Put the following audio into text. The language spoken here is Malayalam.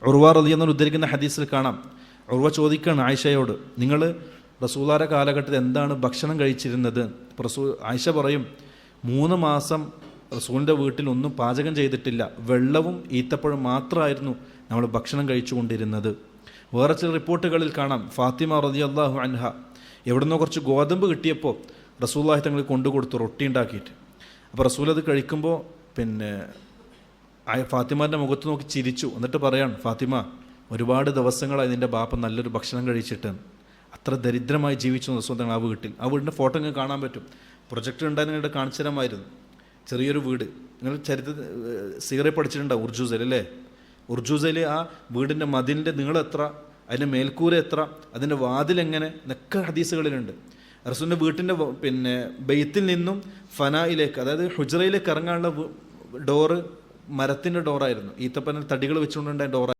ഉർവ റളിയല്ലാഹു അൻഹു ഉദ്ധരിക്കുന്ന ഹദീസിൽ കാണാം, ഉർവ ചോദിക്കുകയാണ് ആയിഷയോട്, നിങ്ങൾ റസൂലുള്ളാഹിയുടെ കാലഘട്ടത്തിൽ എന്താണ് ഭക്ഷണം കഴിച്ചിരുന്നത്? ആയിഷ പറയും, 3 മാസം റസൂലിൻ്റെ വീട്ടിൽ ഒന്നും പാചകം ചെയ്തിട്ടില്ല, വെള്ളവും ഈത്തപ്പഴം മാത്രമായിരുന്നു നമ്മൾ ഭക്ഷണം കഴിച്ചുകൊണ്ടിരുന്നത്. വേറെ ചില റിപ്പോർട്ടുകളിൽ കാണാം, ഫാത്തിമ റളിയല്ലാഹു അൻഹ എവിടുന്നോ കുറച്ച് ഗോതമ്പ് കിട്ടിയപ്പോൾ റസൂലുള്ളാഹി തങ്ങൾ കൊണ്ടുകൊടുത്തു, റൊട്ടി ഉണ്ടാക്കിയിട്ട്. അപ്പോൾ റസൂൽ അത് കഴിക്കുമ്പോൾ ഫാത്തിമാൻ്റെ മുഖത്ത് നോക്കി ചിരിച്ചു. എന്നിട്ട് പറയാണ്, ഫാത്തിമ, ഒരുപാട് ദിവസങ്ങളായി നിൻ്റെ ബാപ്പ നല്ലൊരു ഭക്ഷണം കഴിച്ചിട്ട് അത്ര ദരിദ്രമായി ജീവിച്ചു റസൂൽ തങ്ങൾ ആ വീട്ടിൽ. ആ വീടിൻ്റെ ഫോട്ടോ നിങ്ങൾക്ക് കാണാൻ പറ്റും. പ്രൊജക്ടർ ഉണ്ടായിരുന്നിട്ട് കാണിച്ചു തരാമായിരുന്നു. ചെറിയൊരു വീട്, നിങ്ങൾ സീറെ പഠിച്ചിട്ടുണ്ടാവും, ഉർജൂസൽ അല്ലേ? ഉർജൂസയിൽ ആ വീടിൻ്റെ മതിലിൻ്റെ നീളം എത്ര, അതിൻ്റെ മേൽക്കൂര എത്ര, അതിൻ്റെ വാതിലെങ്ങനെ എന്നൊക്കെ ഹദീസുകളിലുണ്ട്. റസൂലിൻ്റെ വീട്ടിൻ്റെ ബെയ്ത്തിൽ നിന്നും ഫനായിലേക്ക്, അതായത് ഹുജ്റയിലേക്ക് ഇറങ്ങാനുള്ള ഡോറ് മരത്തിൻ്റെ ഡോറായിരുന്നു, ഈത്തപ്പന തടികൾ വെച്ചുകൊണ്ടുണ്ടായ ഡോറായിരുന്നു.